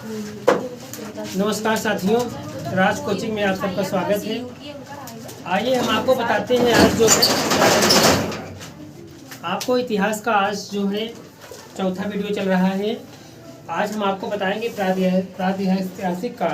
नमस्कार साथियों, राज कोचिंग में आप सबका स्वागत है। आइए हम आपको बताते हैं आज जो है आपको इतिहास का आज जो है चौथा वीडियो चल रहा है। आज हम आपको बताएंगे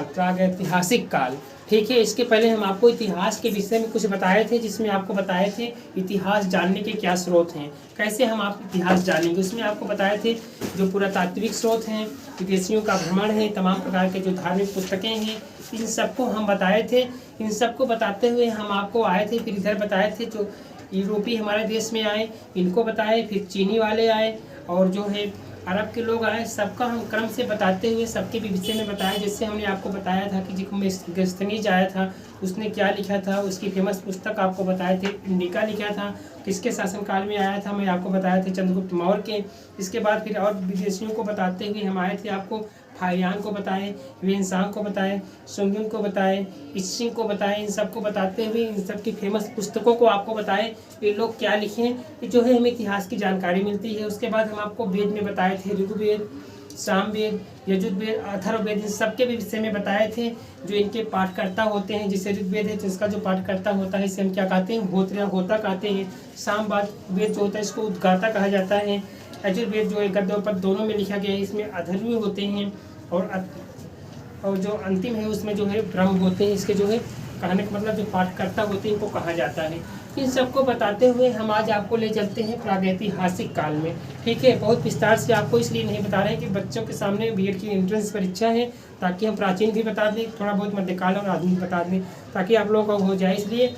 प्रागैतिहासिक काल। ठीक है, इसके पहले हम आपको इतिहास के विषय में कुछ बताए थे, जिसमें आपको बताए थे इतिहास जानने के क्या स्रोत हैं, कैसे हम आप इतिहास जानेंगे। उसमें आपको बताए थे जो पुरातात्विक स्रोत हैं, विदेशियों का भ्रमण है, तमाम प्रकार के जो धार्मिक पुस्तकें हैं, इन सबको हम बताए थे। इन सबको बताते हुए हम आपको आए थे, फिर इधर बताए थे जो यूरोपीय हमारे देश में आए, इनको बताए, फिर चीनी वाले आए और जो है अरब के लोग आए। सबका हम क्रम से बताते हुए सबके भी विषय में बताया। जैसे हमने आपको बताया था कि जिकोमेस्थनीज आया था, उसने क्या लिखा था, उसकी फेमस पुस्तक आपको बताए थे, इंडिका लिखा था, किसके शासनकाल में आया था, मैं आपको बताया थे चंद्रगुप्त मौर्य के। इसके बाद फिर और विदेशियों को बताते हुए हम आए थे, आपको फाहियान को बताए, वेनसांग को बताए, सुंगुन को बताए, इशिंग को बताए। इन सबको बताते हुए इन सब की फेमस पुस्तकों को आपको बताए, ये लोग क्या लिखे हैं, जो है हमें इतिहास की जानकारी मिलती है। उसके बाद हम आपको वेद में बताए थे, ऋग्वेद, सामवेद, यजुर्वेद, अथर्ववेद, इन सबके भी विषय में बताए थे। जो इनके पाठकर्ता होते हैं, जैसे ऋग्वेद है जिसका जो पाठकर्ता होता है इसे हम क्या कहते हैं, होता कहते हैं। सामवेद जो होता है इसको उद्गाता कहा जाता है। यजुर्वेद जो है गद्य पद दोनों में लिखा गया है, इसमें अधर्वी होते हैं और जो अंतिम है उसमें जो है ब्रह्म होते हैं। इसके जो है कहने का मतलब जो पाठकर्ता होते हैं इनको कहा जाता है। इन सबको बताते हुए हम आज आपको ले चलते हैं प्रागैतिहासिक काल में। ठीक है, बहुत विस्तार से आपको इसलिए नहीं बता रहे हैं कि बच्चों के सामने बीएड की एंट्रेंस परीक्षा है, ताकि हम प्राचीन भी बता दें, थोड़ा बहुत मध्यकाल और आधुनिक बता दें, ताकि आप लोगों को हो जाए। इसलिए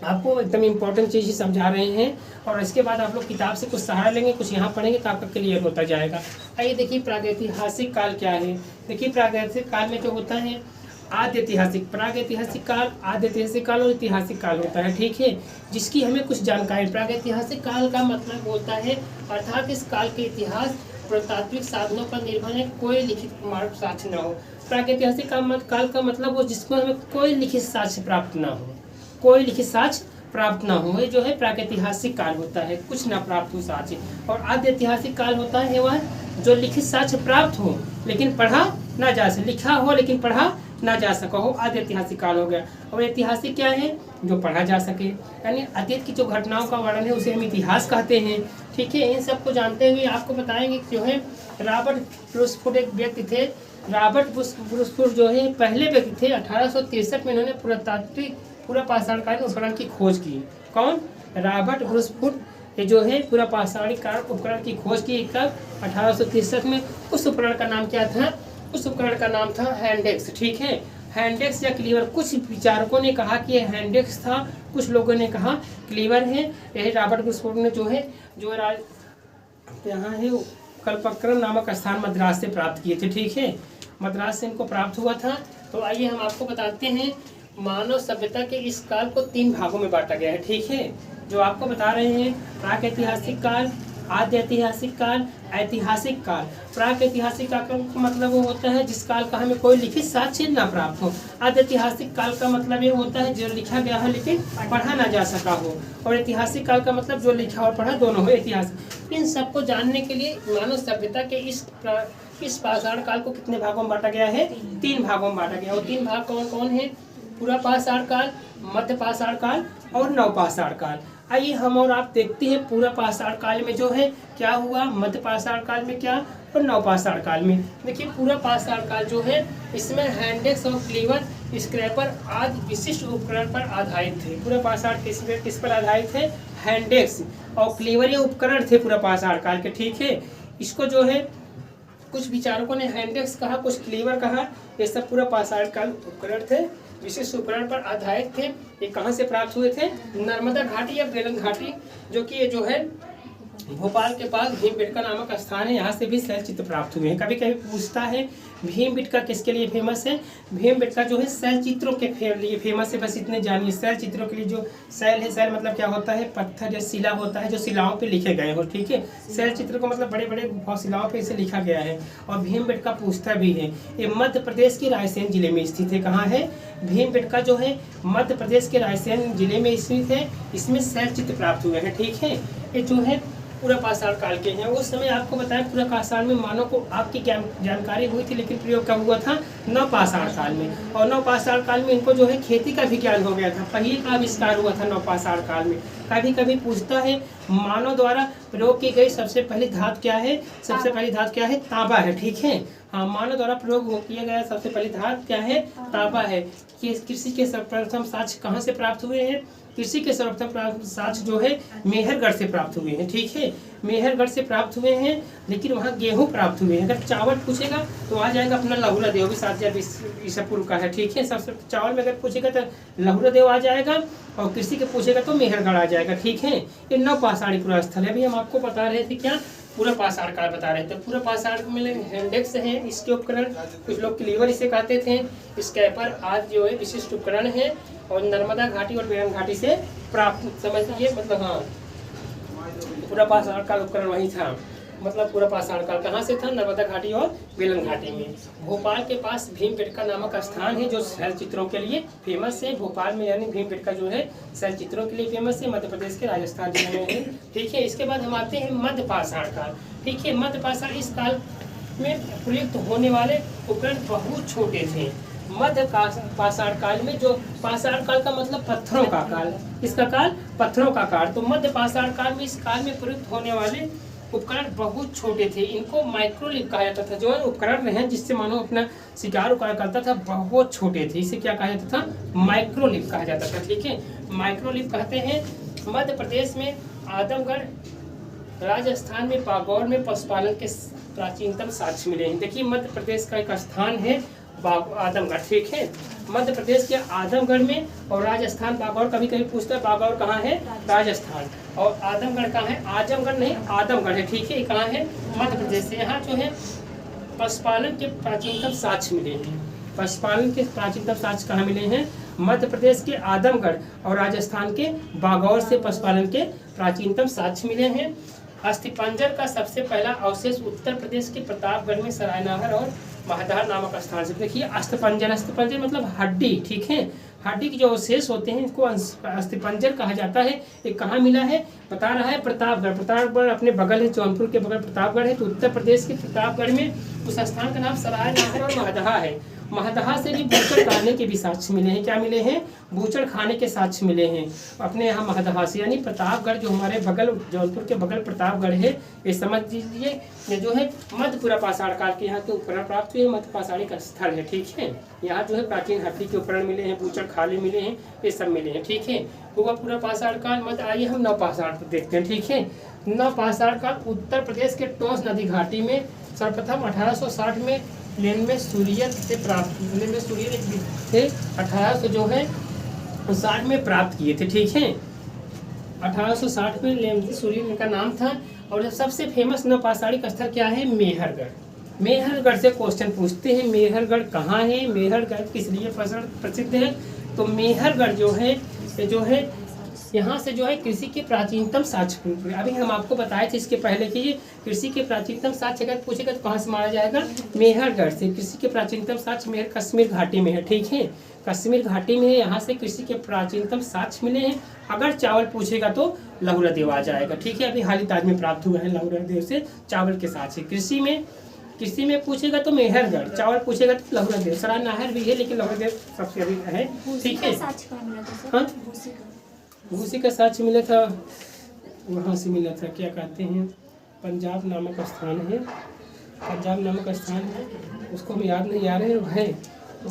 आपको एकदम इम्पोर्टेंट चीज़ ही समझा रहे हैं। और इसके बाद आप लोग किताब से कुछ सहारा लेंगे, कुछ यहाँ पढ़ेंगे तो आपका क्लियर होता जाएगा। आइए देखिए प्रागैतिहासिक काल क्या है। देखिए प्रागैतिहासिक काल में जो होता है आद्य ऐतिहासिक, प्रागैतिहासिक काल, आद्य ऐतिहासिक काल और ऐतिहासिक काल होता है। ठीक है, जिसकी हमें कुछ जानकारी। प्रागैतिहासिक काल का मतलब होता है अर्थात इस काल के इतिहास पुरातात्विक साधनों पर निर्भर है, कोई लिखित प्रमाण साक्ष्य न हो। प्रागैतिहासिक काल का मतलब वो जिसको हमें कोई लिखित साक्ष्य प्राप्त न हो, कोई लिखित साक्ष्य प्राप्त ना हो, ये जो है प्रागैतिहासिक काल होता है, कुछ ना प्राप्त हो साक्ष्य। और आद्य ऐतिहासिक काल होता है वह जो लिखित साक्ष्य प्राप्त हो लेकिन पढ़ा ना जा सके, लिखा हो लेकिन पढ़ा ना जा सका हो, आद्य ऐतिहासिक काल हो गया। और ऐतिहासिक क्या है, जो पढ़ा जा सके, यानी अतीत की जो घटनाओं का वर्णन है उसे हम इतिहास कहते हैं। ठीक है, इन सबको जानते हुए आपको बताएंगे जो है रॉबर्ट ब्रूसफोर्ड एक व्यक्ति थे। रॉबर्ट ब्रूसफोर्ड जो है पहले व्यक्ति थे, 1863 में इन्होंने पुरातात्विक पूरा पाषाणकालीन उपकरण की खोज की। कौन? रॉबर्ट ब्रूसफोर्ड, ये जो है पूरा पाषाणकालीन उपकरण की खोज की कब? 1863 में। उस उपकरण का नाम क्या था? उस उपकरण का नाम था हैंडेक्स। ठीक है, हैंडेक्स या क्लीवर। कुछ विचारकों ने कहा कि यह हैंडेक्स था, कुछ लोगों ने कहा क्लीवर है। यही रॉबर्ट ब्रूसफोर्ड ने जो है यहाँ है कल्पक्रम नामक स्थान मद्रास से प्राप्त किए थे। ठीक है, मद्रास से इनको प्राप्त हुआ था। तो आइए हम आपको बताते हैं मानव सभ्यता के इस काल को 3 भागों में बांटा गया है। ठीक है, जो आपको बता रहे हैं प्रागैतिहासिक काल, आद्य ऐतिहासिक काल, ऐतिहासिक काल। प्रागैतिहासिक काल का मतलब वो होता है जिस काल का हमें कोई लिखित साक्ष्य ना प्राप्त हो। आद्य ऐतिहासिक काल का मतलब ये होता है जो लिखा गया है लेकिन पढ़ा ना जा सका हो। और ऐतिहासिक काल का मतलब जो लिखा और पढ़ा दोनों हो, ऐतिहासिक। इन सबको जानने के लिए मानव सभ्यता के इस पाषाण काल को कितने भागों में बांटा गया है? 3 भागों में बांटा गया। और 3 भाग कौन कौन है? पूरा पाषाण काल, मध्य पाषाण काल और नवपाषाण काल। आइए हम और आप देखते हैं पूरा पाषाण काल में जो है क्या हुआ, मध्य पाषाण काल में क्या और नवपाषाण काल में। देखिए पूरा पाषाण काल जो है इसमें हैंडेक्स और क्लीवर, स्क्रैपर आदि विशिष्ट उपकरण पर आधारित थे। पूरा पाषाण किस पर आधारित थे? हैंडेक्स और क्लीवर, ये उपकरण थे पूरा पाषाण काल के। ठीक है, इसको जो है कुछ विचारकों ने हैंडेक्स कहा, कुछ क्लीवर कहा। ये सब पूरा पाषाण काल उपकरण थे, विशेष उपकरण पर आधारित थे। ये कहाँ से प्राप्त हुए थे? नर्मदा घाटी या बेलन घाटी, जो कि ये जो है भोपाल के पास भीमबेटका नामक स्थान है, यहाँ से भी शैल चित्र प्राप्त हुए हैं। कभी कभी पूछता है भीमबेटका किसके लिए फेमस है? भीमबेटका जो है शैल चित्रों के लिए फेमस है। बस इतने जानिए, शैल चित्रों के लिए। जो शैल है, शैल मतलब क्या होता है? पत्थर या शिला होता है जो शिलाओं पे लिखे गए हो। ठीक है, शैल चित्र को मतलब बड़े बड़े शिलाओं पे इसे लिखा गया है। और भीमबेटका पूछता भी है। ये मध्य प्रदेश के रायसेन जिले में स्थित है। कहाँ है? भीमबेटका जो है मध्य प्रदेश के रायसेन जिले में स्थित है। इसमें शैल चित्र प्राप्त हुए हैं। ठीक है, ये जो है पूरा पाषाण काल के हैं। उस समय आपको बताया पूरा पाषाण में मानव को आपकी जानकारी हुई थी, लेकिन प्रयोग कब हुआ था? नवपाषाण काल में। और नवपाषाण काल में इनको जो है खेती का भी ज्ञान हो गया था, पहिए का आविष्कार हुआ था नवपाषाण काल में। कभी कभी पूछता है मानव द्वारा प्रयोग की गई सबसे पहली धातु क्या है? सबसे पहली धातु क्या है? तांबा है। ठीक है, हाँ, मानव द्वारा प्रयोग किया गया सबसे पहली धातु क्या है? तांबा है। कृषि के सर्वप्रथम साक्ष्य कहाँ से प्राप्त हुए हैं? कृषि के सर्वप्रथम साक्ष्य जो है मेहरगढ़ से प्राप्त हुए हैं। ठीक है, मेहरगढ़ से प्राप्त हुए हैं, लेकिन वहाँ गेहूं प्राप्त हुए हैं। अगर चावल पूछेगा तो आ जाएगा अपना लहुरा देव भी 7000 ईसा पूर्व का है। ठीक है, सबसे चावल में अगर पूछेगा तो लहुरा देव आ जाएगा, और कृषि के पूछेगा तो मेहरगढ़ आ जाएगा। ठीक है, ये नवपाषाणी पूरा स्थल है। अभी हम आपको बता रहे थे क्या? पूरा पाषाण काल बता रहे थे। पूरा पाषाण में इंडेक्स है इसके उपकरण, कुछ लोग क्लीवर इसे कहते थे, स्कैपर आदि जो है विशिष्ट उपकरण है, और नर्मदा घाटी और बेरन घाटी से प्राप्त, समझिए मतलब, हाँ, पूरा पाषाण काल उपकरण वही था। मतलब पूरा पाषाण काल कहाँ से था? नर्मदा घाटी और बेलन घाटी में। भोपाल के पास भीमबेटका नामक स्थान है जो शैल चित्रों के लिए फेमस है। भोपाल में यानी भीमबेटका जो है शैल चित्रों के लिए फेमस है, मध्य प्रदेश के राजस्थान जिले में है। ठीक है, इसके बाद हम आते हैं मध्य पाषाण काल। ठीक है, मध्य पाषाण इस काल में प्रयुक्त होने वाले उपकरण बहुत छोटे थे। मध्य पाषाण काल में, जो पाषाण काल का मतलब पत्थरों का काल, इसका काल पत्थरों का काल, तो मध्य पाषाण काल में इस काल में प्रयुक्त होने वाले उपकरण बहुत छोटे थे। इनको माइक्रोलिप कहा जाता था। जो उपकरण हैं जिससे मानव अपना शिकार उकार करता था, बहुत छोटे थे। इसे क्या कहा जाता था? माइक्रोलिप कहा जाता था। ठीक है, माइक्रोलिप कहते हैं। मध्य प्रदेश में आदमगढ़, राजस्थान में बागौर में पशुपालन के प्राचीनतम साक्ष्य मिले हैं। देखिए, मध्य प्रदेश का एक स्थान है आदमगढ़। ठीक है, मध्य प्रदेश के आदमगढ़ में, और राजस्थान बागौर, कभी कभी पूछता है बागौर कहाँ है? राजस्थान। और आदमगढ़ कहाँ है? आजमगढ़ नहीं, आदमगढ़ है। ठीक है, कहाँ है? मध्य प्रदेश से। यहाँ जो है पशुपालन के प्राचीनतम साक्ष्य मिले हैं। पशुपालन के प्राचीनतम साक्ष्य कहाँ मिले हैं? मध्य प्रदेश के आदमगढ़ और राजस्थान के बागौर से पशुपालन के प्राचीनतम साक्ष्य मिले हैं। अस्थिपंजर का सबसे पहला अवशेष उत्तर प्रदेश के प्रतापगढ़ में सरायनगर और महदार नामक स्थान से। देखिए, अस्थिपंजर, अस्थिपंजर मतलब हड्डी। ठीक है, हड्डी के जो अवशेष होते हैं इसको अस्थिपंजर कहा जाता है। ये कहाँ मिला है? बता रहा है प्रतापगढ़। प्रतापगढ़ अपने बगल है, जौनपुर के बगल प्रतापगढ़ है। तो उत्तर प्रदेश के प्रतापगढ़ में उस स्थान का नाम सरायनगर और महदहा है। महदहा से भी बूचड़ खाने के भी साक्ष्य मिले हैं। क्या मिले हैं? बूचड़ खाने के साक्ष्य मिले हैं अपने यहाँ महदहा से। यानी प्रतापगढ़ जो हमारे बगल, जौनपुर के बगल प्रतापगढ़ है, ये समझ लीजिए, ये जो है मध्यपुरा पाषाण काल के यहाँ के उपकरण प्राप्त हुए। मध्य पाषाणी का स्थल है। ठीक है, यहाँ जो है प्राचीन हड्डी के उपकरण मिले हैं, बूचड़ खाले मिले हैं, ये सब मिले हैं। ठीक है, हुआ पूरा पाषाण काल। मत आइए हम नवपाषाण को देखते हैं। ठीक है, नवपाषाण काल उत्तर प्रदेश के टोंस नदी घाटी में सर्वप्रथम 1860 में लेनमे सूर्यन से प्राप्त, लेनमे सूर्यन थे 1800 जो है 60 में प्राप्त किए थे। ठीक है, 1860 में लेनमे सूर्यन का नाम था। और सबसे फेमस नवपाषाणिक स्थल क्या है? मेहरगढ़। मेहरगढ़ से क्वेश्चन पूछते हैं, मेहरगढ़ कहाँ है? मेहरगढ़ किस लिए प्रसिद्ध है? तो मेहरगढ़ जो है यहाँ से जो है कृषि के प्राचीनतम साक्ष्य। अभी हम आपको बताए थे इसके पहले कि ये कृषि के प्राचीनतम साक्ष्य अगर पूछेगा तो कहाँ से माना जाएगा? मेहरगढ़ से। कृषि के प्राचीनतम साक्ष्य मेहर कश्मीर घाटी में है। ठीक है, कश्मीर घाटी में है, यहाँ से कृषि के प्राचीनतम साक्ष्य मिले हैं। अगर चावल पूछेगा तो लहुरा देव आ जाएगा। ठीक है, अभी हाल ही ताज में प्राप्त हुआ है लहुरा देव से चावल के साक्ष्य। कृषि में पूछेगा तो मेहरगढ़, चावल पूछेगा तो लहुरा देव। सरायनगर भी है, लेकिन लहुरा देव सबसे अधिक है। ठीक है, हाँ, भूसी का साक्ष्य मिला था, वहाँ से मिला था, क्या कहते हैं, पंजाब नामक स्थान है, पंजाब नामक स्थान है, उसको हम याद नहीं आ रहे है, तो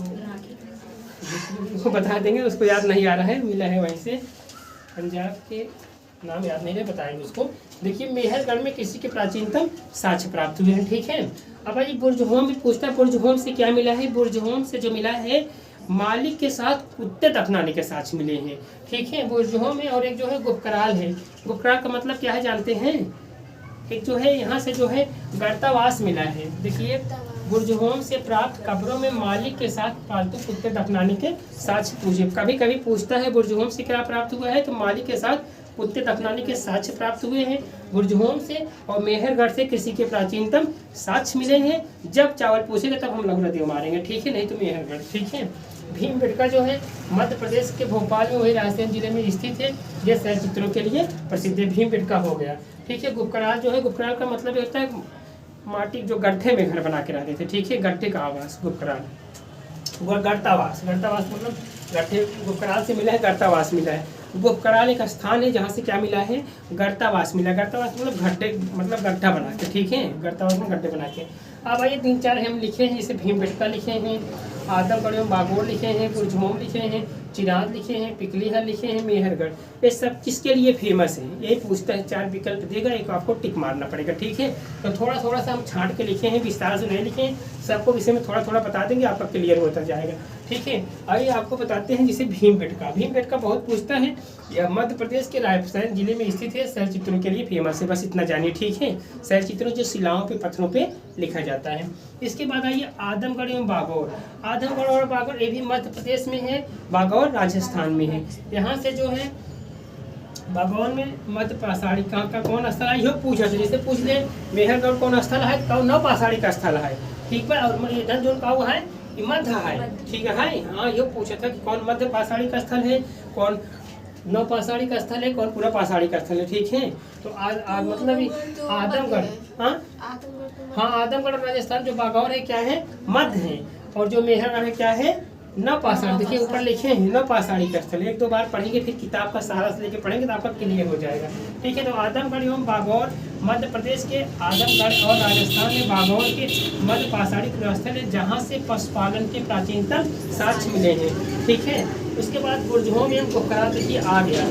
उसको बता देंगे, उसको याद नहीं आ रहा है, मिला है वहीं से, पंजाब के नाम याद नहीं है, बताएंगे उसको। देखिए, मेहरगढ़ में कृषि के प्राचीनतम साक्ष्य प्राप्त हुए हैं। ठीक है, अब ये बुर्जहोम भी पूछता है, बुर्जहोम से क्या मिला है? बुर्जहोम से जो मिला है मालिक के साथ कुत्ते दफनाने के साक्ष्य मिले हैं। ठीक है, बुर्जहोम है, और एक जो है गुप्तराल है। गुप्तराल का मतलब क्या है जानते हैं? एक जो है यहाँ से जो है गर्तावास मिला है। देखिए, बुर्जहोम से प्राप्त कब्रों में मालिक के साथ पालतू कुत्ते दफनाने के साक्ष्य पूछे। कभी कभी पूछता है बुर्जहोम से क्या प्राप्त हुआ है, तो मालिक के साथ कुत्ते दफनाने के साक्ष्य प्राप्त हुए हैं बुर्जहोम से। और मेहरगढ़ से कृषि के प्राचीनतम साक्ष्य मिले हैं। जब चावल पूछेगा तब हम लहुरा देव मारेंगे। ठीक है, नहीं तो मेहरगढ़। ठीक है, भीमबेटका जो है मध्य प्रदेश के भोपाल में, वही राजस्थान जिले में स्थित है। यह शैल चित्रों के लिए प्रसिद्ध है। भीमबेटका हो गया। ठीक है। गुपकराल जो है, गुपकराल का मतलब ये होता है माटी जो गड्ढे में घर बना के रहते थे, ठीक है, गड्ढे का आवास गुपकराल। वो गर्तावास, गर्तावास मतलब गड्ढे, गुपकराल से मिला है गर्तावास मिला है। गुपकराल एक स्थान है जहाँ से क्या मिला है, गर्तावास मिला। गर्तावास मतलब गड्ढे, मतलब गड्ढा बना के, ठीक है, गर्तावास में गड्ढे बना के। अब आइए 3-4 हम लिखे हैं, जैसे भीमबेटका लिखे हैं, आदमगढ़ एवं बागोर लिखे हैं, बुरझमोम लिखे हैं, चिरांद लिखे हैं, पिकलीहर लिखे हैं, मेहरगढ़। ये सब किसके लिए फेमस है, यही पूछता है। 4 विकल्प देगा, एक आपको टिक मारना पड़ेगा, ठीक है। तो थोड़ा थोड़ा सा हम छांट के लिखे हैं, विस्तार से नहीं लिखे हैं, सबको विषय में थोड़ा थोड़ा बता देंगे, आपका क्लियर होता जाएगा, ठीक है। आइए आपको बताते हैं जैसे भीमबेटका। भीमबेटका बहुत पूछता है, यह मध्य प्रदेश के रायसेन जिले में स्थित है, शैल चित्रों के लिए फेमस है, बस इतना जानिए, ठीक है। शैल चित्रों जो शिलाओं पे, पत्थरों पे लिखा जाता है। इसके बाद आइए आदमगढ़ एवं बागौर। आदमगढ़ और बागौर ये भी मध्य प्रदेश में है, बागौर राजस्थान में है। यहाँ से जो है बागौर में मध्य पाषाणी का कौन स्थल है, यह पूछा, जैसे पूछ ले मेहरगढ़ कौन स्थल है, तो नव पाषाणी का स्थल है, ठीक है। और इधर जो का हुआ है मध्य है, ठीक है। हाँ, ये पूछा था कि कौन मध्य पाषाणी का स्थल है, कौन नव पाषाणी का स्थल है, कौन पूरा पाषाणी का स्थल है, ठीक है। तो मतलब आदमगढ़, हाँ आदमगढ़ राजस्थान, जो बागौर है क्या है, मध्य है, और जो मेहरगढ़ है क्या है, नव पाषाणी। देखिए ऊपर लिखे हैं नव पाषाणी का स्थल। 1-2 बार पढ़ेंगे, फिर किताब का सहारा से लेके पढ़ेंगे तो आपका क्लियर हो जाएगा, ठीक है। तो आदमगढ़ एवं बागौर मध्य प्रदेश के आदमगढ़ और राजस्थान में बागौर के मध्य पाषाणी स्थल है, जहाँ से पशुपालन के प्राचीनतम साक्ष्य मिले हैं, ठीक है। उसके बाद बुरझमोम एवं गुपकराल देखिए आ गया।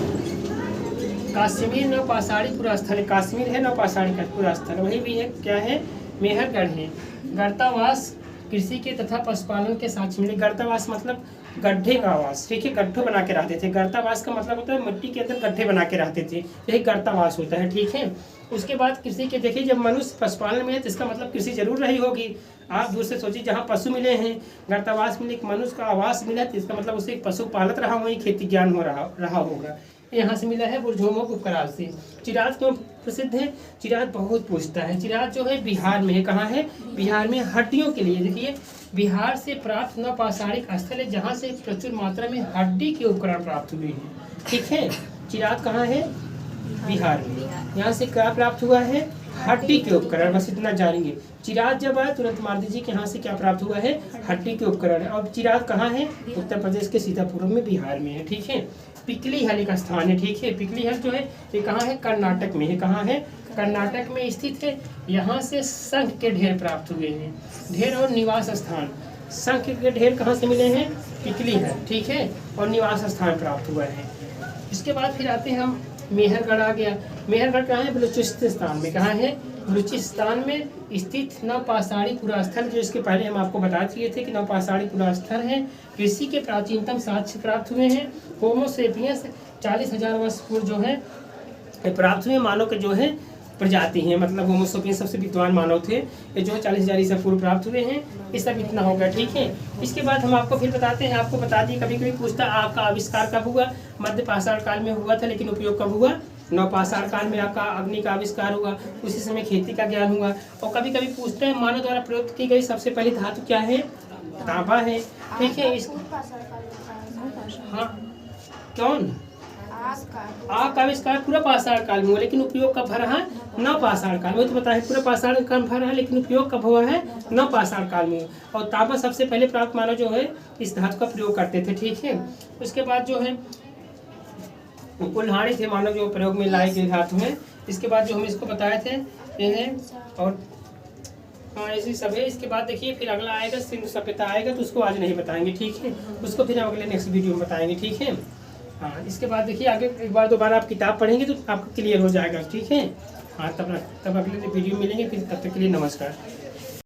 कश्मीर नव पाषाणी पुरास्थल है, कश्मीर है नव पाषाणी का पुरास्थल, वही भी है क्या है, मेहरगढ़ है। गर्तावास कृषि के तथा पशुपालन के साक्ष्य मिले। गर्तावास मतलब गड्ढे का आवास, ठीक है, गड्ढे बना के रहते थे। गर्तावास का मतलब होता है मिट्टी के अंदर गड्ढे बना के रहते थे, यही गर्तावास होता है, ठीक है। उसके बाद कृषि के देखिए, जब मनुष्य पशुपालन में है तो इसका मतलब कृषि जरूर रही होगी। आप दूर से सोचिए, जहाँ पशु मिले हैं, गर्तावास मिले, एक मनुष्य का आवास मिला, तो इसका मतलब उसे एक पशु पालत रहा, वही खेती ज्ञान हो रहा होगा। यहाँ से मिला है बुरझमोम गुपकराल से। चिराद क्यों प्रसिद्ध है, चिराद बहुत पूछता है। चिराद जो है बिहार में है, कहाँ है, बिहार में, हड्डियों के लिए। देखिए बिहार से प्राप्त नव पाषाणिक स्थल है, जहाँ से प्रचुर मात्रा में हड्डी के उपकरण प्राप्त हुए हैं, ठीक है। चिराद कहाँ है, बिहार में। यहाँ से क्या प्राप्त हुआ है, हड्डी के उपकरण, बस इतना जानेंगे। चिराद जब आए तुरंत मार दीजिए कि यहाँ से क्या प्राप्त हुआ है, हड्डी के उपकरण। अब चिराद कहाँ है, उत्तर प्रदेश के सीतापुर में, बिहार में है, ठीक है। पिकलीहर एक स्थान है, ठीक है। पिकलीहर जो है ये कहाँ है, कर्नाटक में है, कहाँ है, कर्नाटक में स्थित है। यहाँ से शंख के ढेर प्राप्त हुए हैं, ढेर और निवास स्थान। शंख के ढेर कहाँ से मिले हैं, पिकलीहर, ठीक है, और निवास स्थान प्राप्त हुआ है। इसके बाद फिर आते हैं हम, मेहरगढ़ आ गया। मेहरगढ़ कहाँ है, बलूचिस्तान में, कहाँ है, बलूचिस्तान में स्थित नव पाषाणी पुरास्थल, जो इसके पहले हम आपको बता दिए थे कि नव पाषाणी पुरास्थल है। कृषि के प्राचीनतम साक्ष्य प्राप्त हुए हैं। होमो सेपियंस 40,000 वर्ष पूर्व जो है प्राप्त हुए मानव के जो है प्रजाति हैं, मतलब होमो सेपियंस सबसे विद्वान मानव थे, ये जो है 40,000 ईसा पूर्व प्राप्त हुए हैं। ये सब इतना होगा, ठीक है। इसके बाद हम आपको फिर बताते हैं, आपको बता दिए, कभी कभी पूछता आग का आविष्कार कब हुआ, मध्य पाषाण काल में हुआ था, लेकिन उपयोग कब हुआ, नव पाषाण काल में आपका अग्नि का आविष्कार हुआ, उसी समय खेती का ज्ञान हुआ। और कभी कभी पूछते हैं मानव द्वारा प्रयोग की गई सबसे पहली धातु क्या है, तांबा है, ठीक है। हाँ कौन, आग का आविष्कार पूरा पाषाण काल में हुआ, लेकिन उपयोग कब हो रहा है, नव पाषाण काल में। तो पता है पूरा पाषाण काल में हो रहा है, लेकिन उपयोग कब हुआ है, नव पाषाण काल में। और तांबा सबसे पहले प्राप्त मानव जो है इस धातु का प्रयोग करते थे, ठीक है। उसके बाद जो है कुल्हाड़ी थे मानव जो प्रयोग में लाए गए धातु में। इसके बाद जो हम इसको बताए थे ये है, और हाँ ऐसी सब है। इसके बाद देखिए फिर अगला आएगा सिंधु सभ्यता आएगा, तो उसको आज नहीं बताएंगे, ठीक है, उसको फिर हम अगले नेक्स्ट वीडियो में बताएंगे, ठीक है। हाँ इसके बाद देखिए आगे एक बार दोबारा आप किताब पढ़ेंगे तो आपको क्लियर हो जाएगा, ठीक है। हाँ तब अगले वीडियो मिलेंगे, फिर तब तक के लिए नमस्कार।